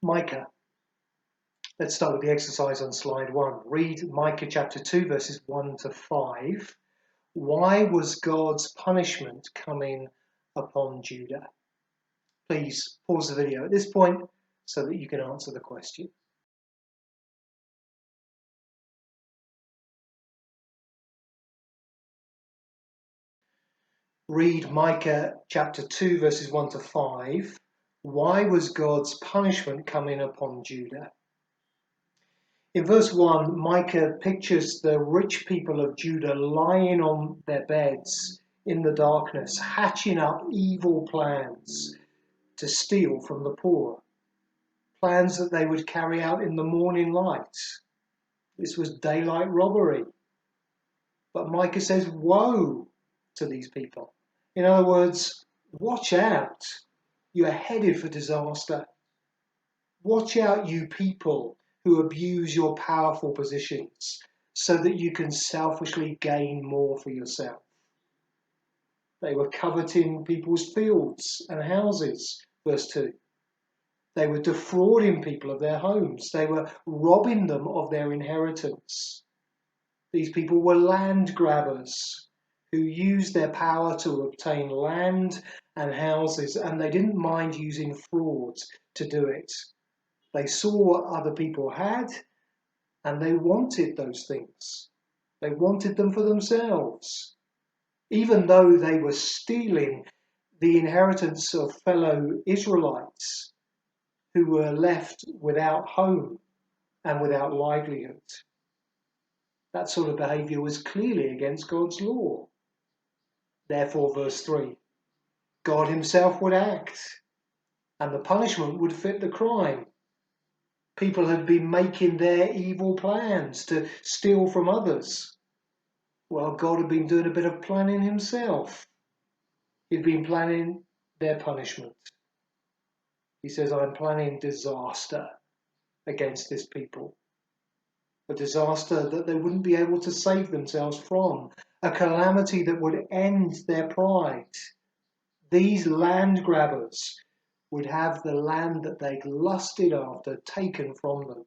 Micah. Let's start with the exercise on slide 1. Read Micah chapter 2, verses 1 to 5. Why was God's punishment coming upon Judah? Please pause the video at this point so that you can answer the question. Read Micah chapter 2, verses 1 to 5. Why was God's punishment coming upon Judah? In verse 1, Micah pictures the rich people of Judah lying on their beds in the darkness, hatching up evil plans to steal from the poor. Plans that they would carry out in the morning light. This was daylight robbery. But Micah says, woe to these people. In other words, watch out. You are headed for disaster. Watch out, you people who abuse your powerful positions so that you can selfishly gain more for yourself. They were coveting people's fields and houses, verse 2. They were defrauding people of their homes. They were robbing them of their inheritance. These people were land grabbers who used their power to obtain land and houses, and they didn't mind using fraud to do it. They saw what other people had, and they wanted those things. They wanted them for themselves. Even though they were stealing the inheritance of fellow Israelites who were left without home and without livelihood. That sort of behaviour was clearly against God's law. Therefore, verse 3, God himself would act, and the punishment would fit the crime. People had been making their evil plans to steal from others. Well, God had been doing a bit of planning himself. He'd been planning their punishment. He says, I'm planning disaster against this people. A disaster that they wouldn't be able to save themselves from. A calamity that would end their pride. These land grabbers would have the land that they'd lusted after taken from them.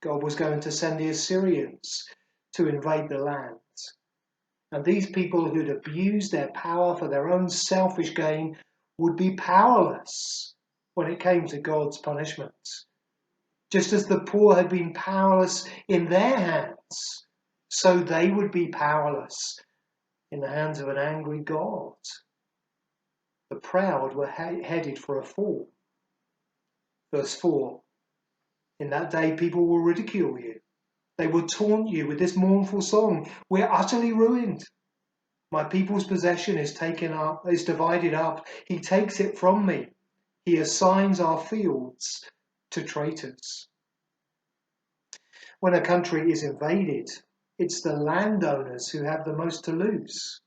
God was going to send the Assyrians to invade the land. And these people who'd abused their power for their own selfish gain would be powerless when it came to God's punishment. Just as the poor had been powerless in their hands, so they would be powerless in the hands of an angry God. The proud were headed for a fall. Verse 4, in that day people will ridicule you. They will taunt you with this mournful song. We're utterly ruined. My people's possession is divided up. He takes it from me. He assigns our fields to traitors. When a country is invaded, it's the landowners who have the most to lose.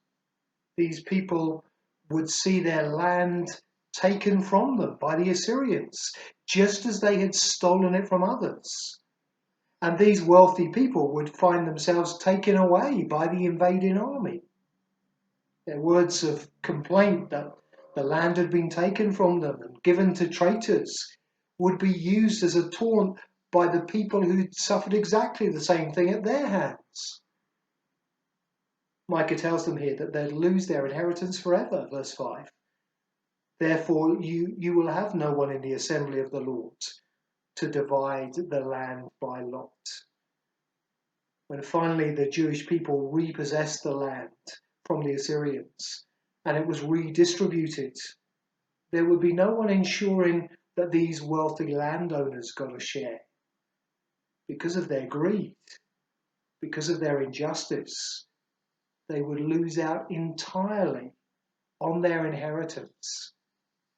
These people would see their land taken from them by the Assyrians, just as they had stolen it from others. And these wealthy people would find themselves taken away by the invading army. Their words of complaint that the land had been taken from them and given to traitors would be used as a taunt by the people who'd suffered exactly the same thing at their hands. Micah tells them here that they'd lose their inheritance forever, verse 5. Therefore you will have no one in the assembly of the Lord to divide the land by lot. When finally the Jewish people repossessed the land from the Assyrians and it was redistributed, there would be no one ensuring that these wealthy landowners got a share. Because of their greed, because of their injustice, they would lose out entirely on their inheritance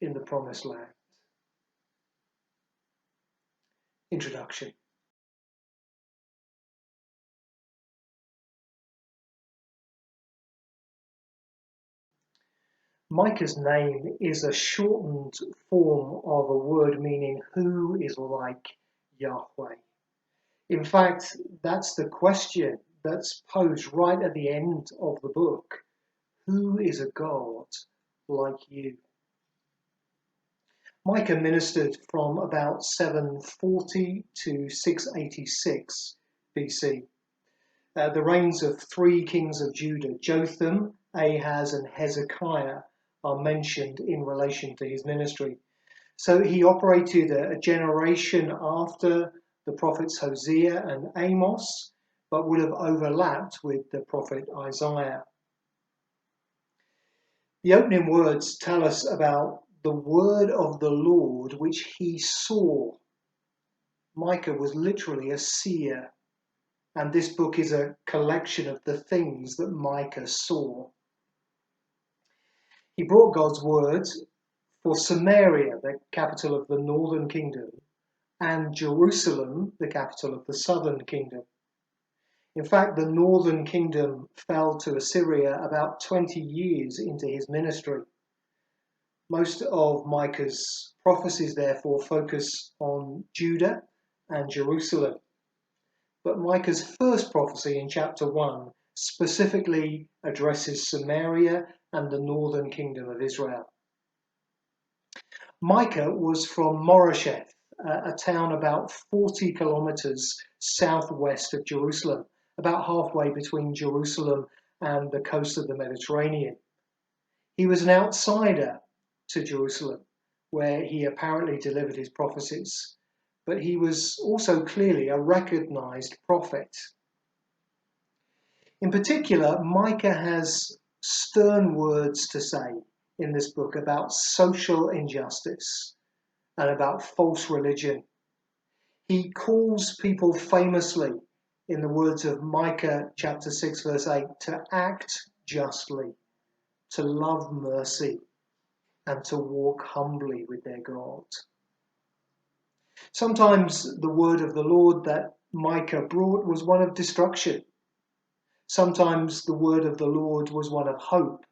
in the promised land. Introduction. Micah's name is a shortened form of a word meaning who is like Yahweh. In fact, that's the question that's posed right at the end of the book. Who is a God like you? Micah ministered from about 740 to 686 BC. The reigns of three kings of Judah, Jotham, Ahaz, and Hezekiah, are mentioned in relation to his ministry. So he operated a generation after the prophets Hosea and Amos, but would have overlapped with the prophet Isaiah. The opening words tell us about the word of the Lord which he saw. Micah was literally a seer, and this book is a collection of the things that Micah saw. He brought God's word for Samaria, the capital of the northern kingdom, and Jerusalem, the capital of the southern kingdom. In fact, the northern kingdom fell to Assyria about 20 years into his ministry. Most of Micah's prophecies, therefore, focus on Judah and Jerusalem. But Micah's first prophecy in chapter 1 specifically addresses Samaria and the northern kingdom of Israel. Micah was from Moresheth, a town about 40 kilometers southwest of Jerusalem, about halfway between Jerusalem and the coast of the Mediterranean. He was an outsider to Jerusalem, where he apparently delivered his prophecies, but he was also clearly a recognized prophet. In particular, Micah has stern words to say in this book about social injustice and about false religion. He calls people famously, in the words of Micah chapter 6 verse 8, to act justly, to love mercy, and to walk humbly with their God. Sometimes the word of the Lord that Micah brought was one of destruction. Sometimes the word of the Lord was one of hope.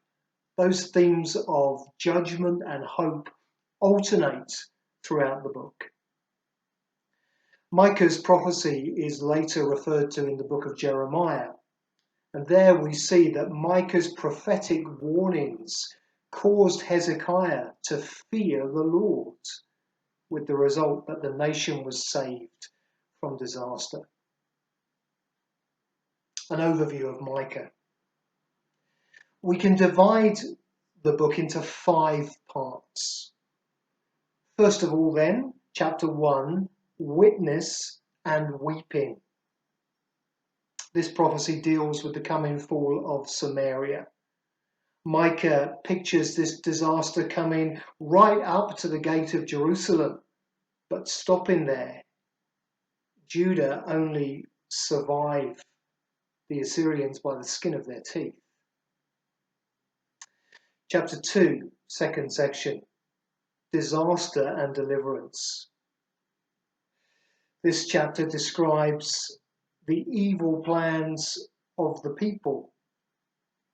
Those themes of judgment and hope alternate throughout the book. Micah's prophecy is later referred to in the book of Jeremiah, and there we see that Micah's prophetic warnings caused Hezekiah to fear the Lord, with the result that the nation was saved from disaster. An overview of Micah. We can divide the book into 5 parts. First of all, then, chapter 1, witness and weeping. This prophecy deals with the coming fall of Samaria. Micah pictures this disaster coming right up to the gate of Jerusalem, but stopping there. Judah only survived the Assyrians by the skin of their teeth. Chapter 2, second section, disaster and deliverance. This chapter describes the evil plans of the people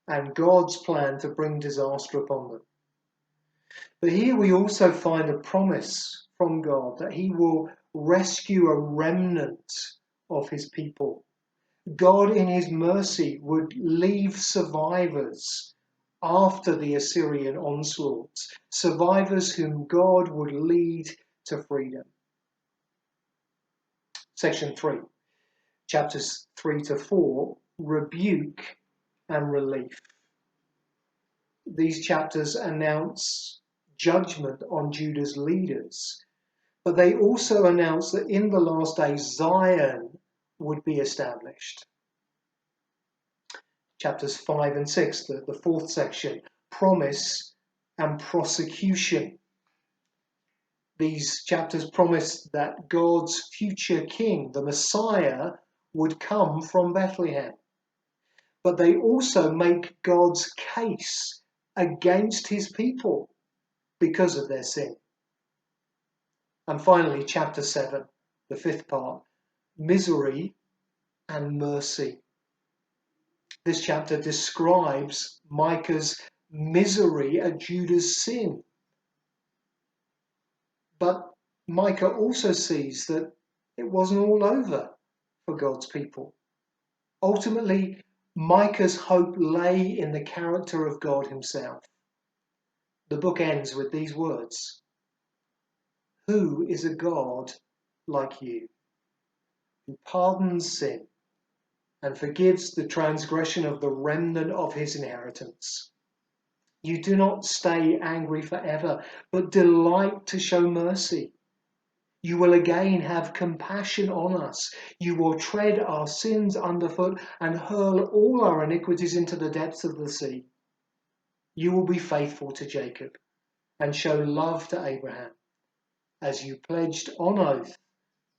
and God's plan to bring disaster upon them. But here we also find a promise from God that he will rescue a remnant of his people. God in his mercy would leave survivors after the Assyrian onslaughts, survivors whom God would lead to freedom. Section 3, chapters 3 to 4, rebuke and relief. These chapters announce judgment on Judah's leaders, but they also announce that in the last days Zion would be established. Chapters 5 and 6, the fourth section, promise and prosecution. These chapters promise that God's future king, the Messiah, would come from Bethlehem. But they also make God's case against his people because of their sin. And finally, chapter 7, the fifth part, misery and mercy. This chapter describes Micah's misery at Judah's sin. But Micah also sees that it wasn't all over for God's people. Ultimately, Micah's hope lay in the character of God himself. The book ends with these words: Who is a God like you, who pardons sin and forgives the transgression of the remnant of his inheritance? You do not stay angry forever, but delight to show mercy. You will again have compassion on us. You will tread our sins underfoot and hurl all our iniquities into the depths of the sea. You will be faithful to Jacob and show love to Abraham, as you pledged on oath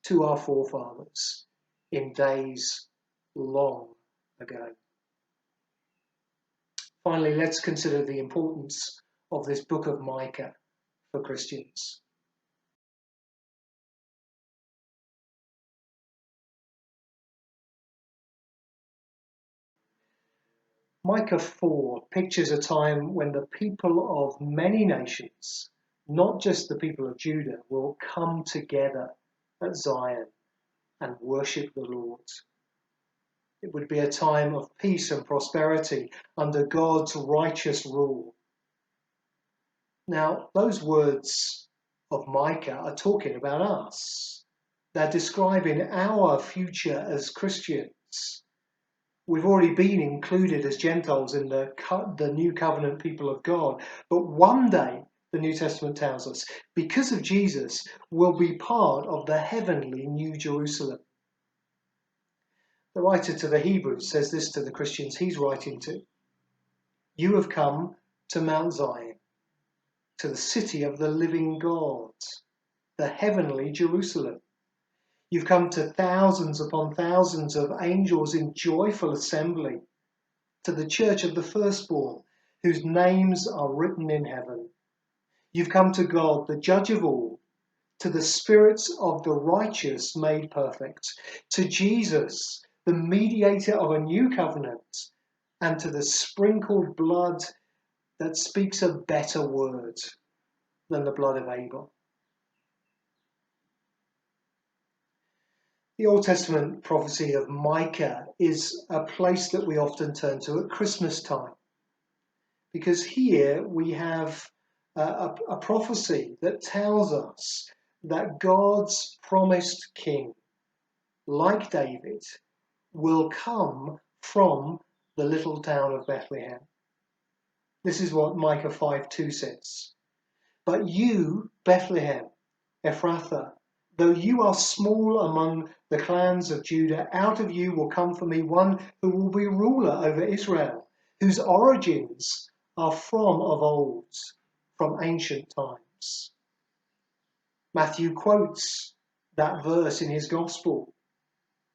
to our forefathers in days long ago. Finally, let's consider the importance of this book of Micah for Christians. Micah 4 pictures a time when the people of many nations, not just the people of Judah, will come together at Zion and worship the Lord. It would be a time of peace and prosperity under God's righteous rule. Now, those words of Micah are talking about us. They're describing our future as Christians. We've already been included as Gentiles in the new covenant people of God. But one day, the New Testament tells us, because of Jesus, we'll be part of the heavenly New Jerusalem. The writer to the Hebrews says this to the Christians he's writing to. You have come to Mount Zion, to the city of the living God, the heavenly Jerusalem. You've come to thousands upon thousands of angels in joyful assembly, to the church of the firstborn, whose names are written in heaven. You've come to God, the judge of all, to the spirits of the righteous made perfect, to Jesus, the mediator of a new covenant, and to the sprinkled blood that speaks a better word than the blood of Abel. The Old Testament prophecy of Micah is a place that we often turn to at Christmas time, because here we have a prophecy that tells us that God's promised king, like David, will come from the little town of Bethlehem. This is what Micah 5:2 says. But you, Bethlehem, Ephrathah, though you are small among the clans of Judah, out of you will come for me one who will be ruler over Israel, whose origins are from of old, from ancient times. Matthew quotes that verse in his gospel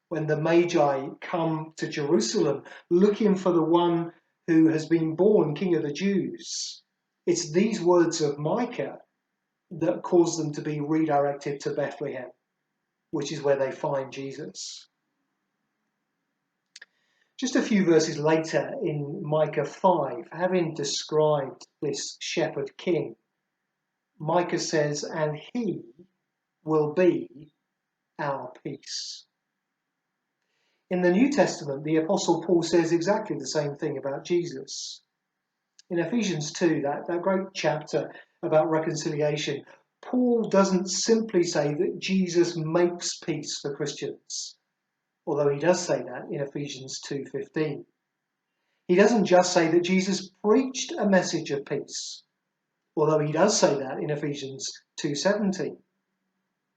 when the Magi come to Jerusalem looking for the one who has been born King of the Jews. It's these words of Micah that cause them to be redirected to Bethlehem, which is where they find Jesus. Just a few verses later in Micah 5, having described this shepherd king, Micah says, and he will be our peace. In the New Testament, the Apostle Paul says exactly the same thing about Jesus. In Ephesians 2, that great chapter about reconciliation, Paul doesn't simply say that Jesus makes peace for Christians, although he does say that in Ephesians 2:15. He doesn't just say that Jesus preached a message of peace, although he does say that in Ephesians 2:17.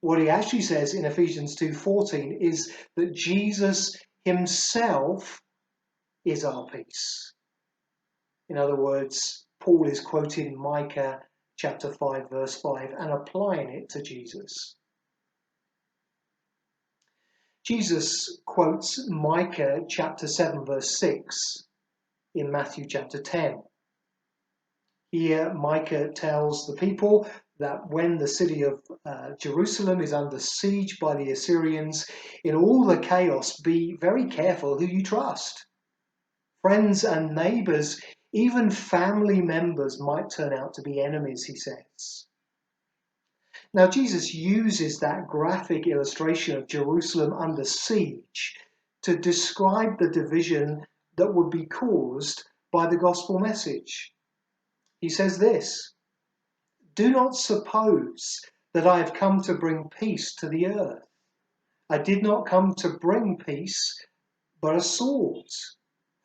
What he actually says in Ephesians 2:14 is that Jesus himself is our peace. In other words, Paul is quoting Micah chapter 5 verse 5 and applying it to Jesus. Jesus quotes Micah chapter 7 verse 6 in Matthew chapter 10. Here Micah tells the people that when the city of Jerusalem is under siege by the Assyrians, in all the chaos, be very careful who you trust. Friends and neighbours, even family members might turn out to be enemies, he says. Now, Jesus uses that graphic illustration of Jerusalem under siege to describe the division that would be caused by the gospel message. He says this, do not suppose that I have come to bring peace to the earth. I did not come to bring peace, but a sword.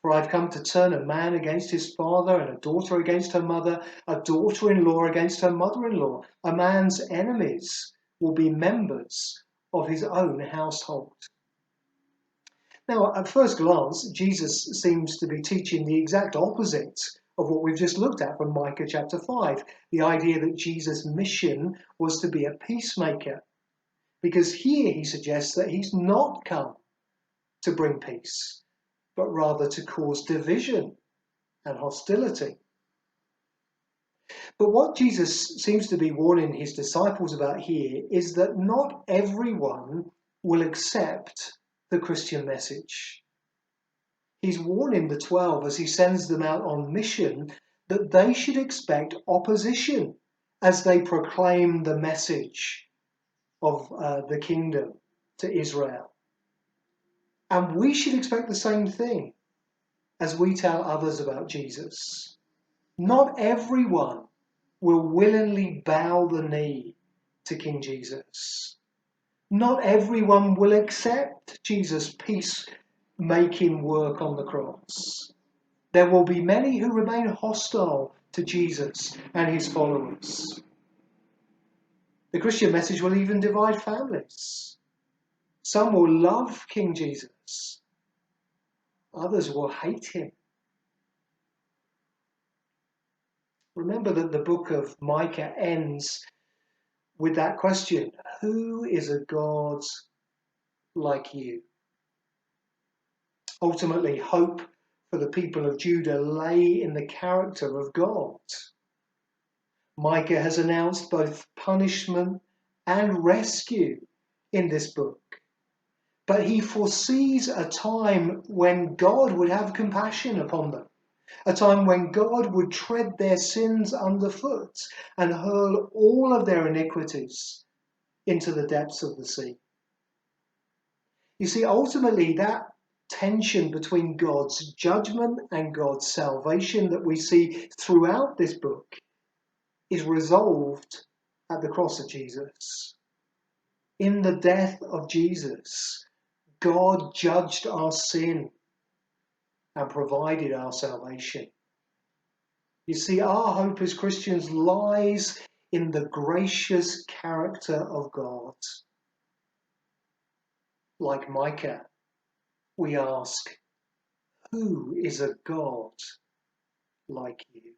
For I've come to turn a man against his father, and a daughter against her mother, a daughter-in-law against her mother-in-law. A man's enemies will be members of his own household. Now, at first glance, Jesus seems to be teaching the exact opposite of what we've just looked at from Micah chapter 5, the idea that Jesus' mission was to be a peacemaker. Because here he suggests that he's not come to bring peace, but rather to cause division and hostility. But what Jesus seems to be warning his disciples about here is that not everyone will accept the Christian message. He's warning the 12 as he sends them out on mission that they should expect opposition as they proclaim the message of the kingdom to Israel. And we should expect the same thing as we tell others about Jesus. Not everyone will willingly bow the knee to King Jesus. Not everyone will accept Jesus' peace-making work on the cross. There will be many who remain hostile to Jesus and his followers. The Christian message will even divide families. Some will love King Jesus. Others will hate him. Remember that the book of Micah ends with that question: who is a God like you? Ultimately, hope for the people of Judah lay in the character of God. Micah has announced both punishment and rescue in this book. But he foresees a time when God would have compassion upon them, a time when God would tread their sins underfoot and hurl all of their iniquities into the depths of the sea. You see, ultimately, that tension between God's judgment and God's salvation that we see throughout this book is resolved at the cross of Jesus. In the death of Jesus, God judged our sin and provided our salvation. You see, our hope as Christians lies in the gracious character of God. Like Micah, we ask, who is a God like you?